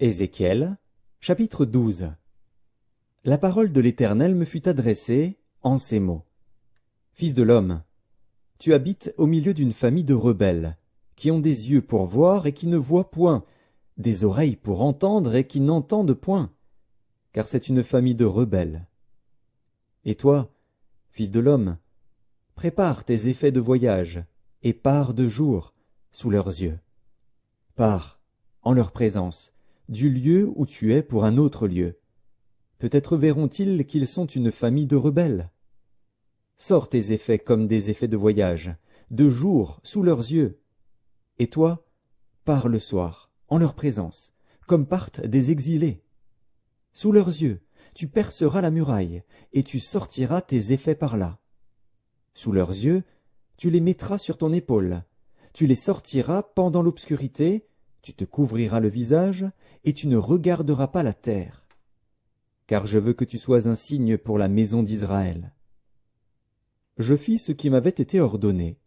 Ézéchiel, chapitre 12. La parole de l'Éternel me fut adressée en ces mots. Fils de l'homme, tu habites au milieu d'une famille de rebelles, qui ont des yeux pour voir et qui ne voient point, des oreilles pour entendre et qui n'entendent point, car c'est une famille de rebelles. Et toi, fils de l'homme, prépare tes effets de voyage, et pars de jour, sous leurs yeux. Pars, en leur présence, du lieu où tu es pour un autre lieu. Peut-être verront-ils qu'ils sont une famille de rebelles. Sors tes effets comme des effets de voyage, de jour, sous leurs yeux. Et toi, pars le soir, en leur présence, comme partent des exilés. Sous leurs yeux, tu perceras la muraille, et tu sortiras tes effets par là. Sous leurs yeux, tu les mettras sur ton épaule, tu les sortiras pendant l'obscurité, tu te couvriras le visage, et tu ne regarderas pas la terre. Car je veux que tu sois un signe pour la maison d'Israël. Je fis ce qui m'avait été ordonné.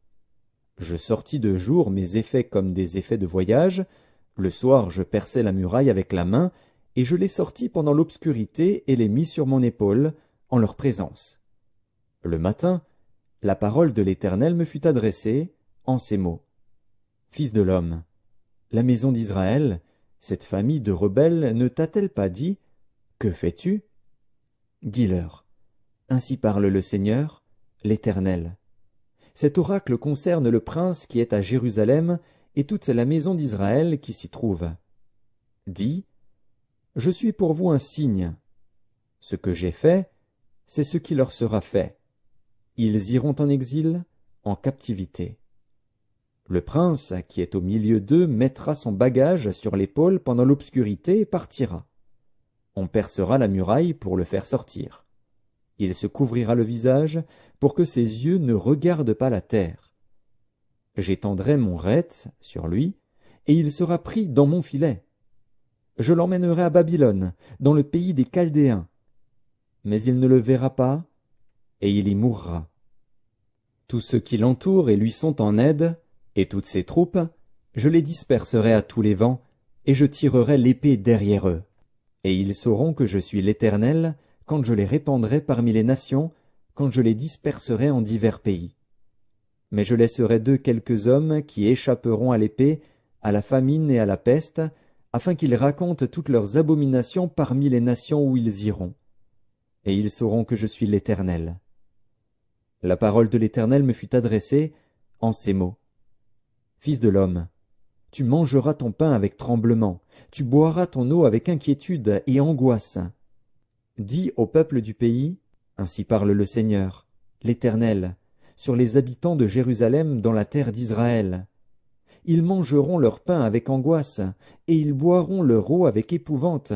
Je sortis de jour mes effets comme des effets de voyage, le soir je perçai la muraille avec la main, et je les sortis pendant l'obscurité et les mis sur mon épaule, en leur présence. Le matin, la parole de l'Éternel me fut adressée en ces mots. Fils de l'homme, la maison d'Israël, cette famille de rebelles, ne t'a-t-elle pas dit, que fais-tu? Dis-leur, ainsi parle le Seigneur, l'Éternel. Cet oracle concerne le prince qui est à Jérusalem et toute la maison d'Israël qui s'y trouve. Dis, je suis pour vous un signe. Ce que j'ai fait, c'est ce qui leur sera fait. Ils iront en exil, en captivité. Le prince, qui est au milieu d'eux, mettra son bagage sur l'épaule pendant l'obscurité et partira. On percera la muraille pour le faire sortir. Il se couvrira le visage pour que ses yeux ne regardent pas la terre. J'étendrai mon rete sur lui, et il sera pris dans mon filet. Je l'emmènerai à Babylone, dans le pays des Chaldéens. Mais il ne le verra pas, et il y mourra. Tous ceux qui l'entourent et lui sont en aide, et toutes ses troupes, je les disperserai à tous les vents, et je tirerai l'épée derrière eux. Et ils sauront que je suis l'Éternel, quand je les répandrai parmi les nations, quand je les disperserai en divers pays. Mais je laisserai d'eux quelques hommes qui échapperont à l'épée, à la famine et à la peste, afin qu'ils racontent toutes leurs abominations parmi les nations où ils iront. Et ils sauront que je suis l'Éternel. La parole de l'Éternel me fut adressée en ces mots. Fils de l'homme, tu mangeras ton pain avec tremblement, tu boiras ton eau avec inquiétude et angoisse. Dis au peuple du pays, ainsi parle le Seigneur, l'Éternel, sur les habitants de Jérusalem dans la terre d'Israël. Ils mangeront leur pain avec angoisse, et ils boiront leur eau avec épouvante.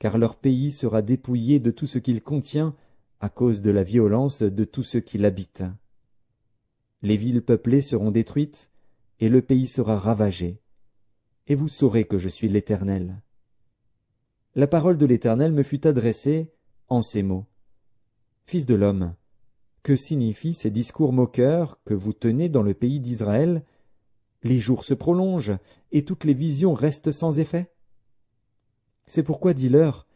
Car leur pays sera dépouillé de tout ce qu'il contient, à cause de la violence de tous ceux qui l'habitent. Les villes peuplées seront détruites, et le pays sera ravagé. Et vous saurez que je suis l'Éternel. La parole de l'Éternel me fut adressée en ces mots. Fils de l'homme, que signifient ces discours moqueurs que vous tenez dans le pays d'Israël? Les jours se prolongent, et toutes les visions restent sans effet. C'est pourquoi dis-leur,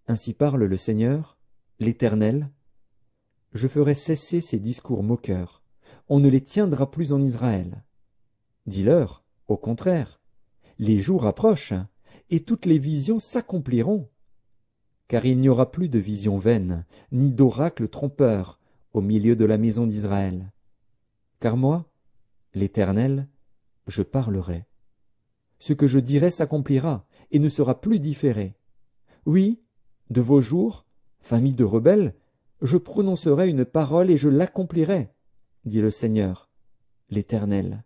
ainsi parle le Seigneur, l'Éternel, je ferai cesser ces discours moqueurs, on ne les tiendra plus en Israël. Dis-leur, au contraire, les jours approchent, et toutes les visions s'accompliront. Car il n'y aura plus de visions vaines, ni d'oracles trompeurs, au milieu de la maison d'Israël. Car moi, l'Éternel, je parlerai. Ce que je dirai s'accomplira, et ne sera plus différé. Oui, de vos jours, famille de rebelles, je prononcerai une parole et je l'accomplirai, dit le Seigneur, l'Éternel.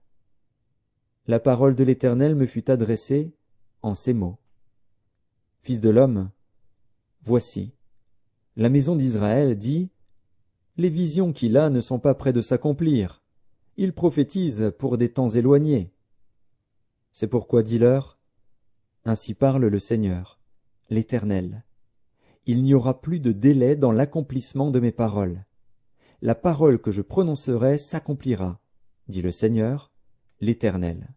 La parole de l'Éternel me fut adressée en ces mots. Fils de l'homme, voici, la maison d'Israël dit, les visions qu'il a ne sont pas près de s'accomplir, il prophétise pour des temps éloignés. C'est pourquoi dis-leur, ainsi parle le Seigneur, l'Éternel. Il n'y aura plus de délai dans l'accomplissement de mes paroles. La parole que je prononcerai s'accomplira, dit le Seigneur, l'Éternel.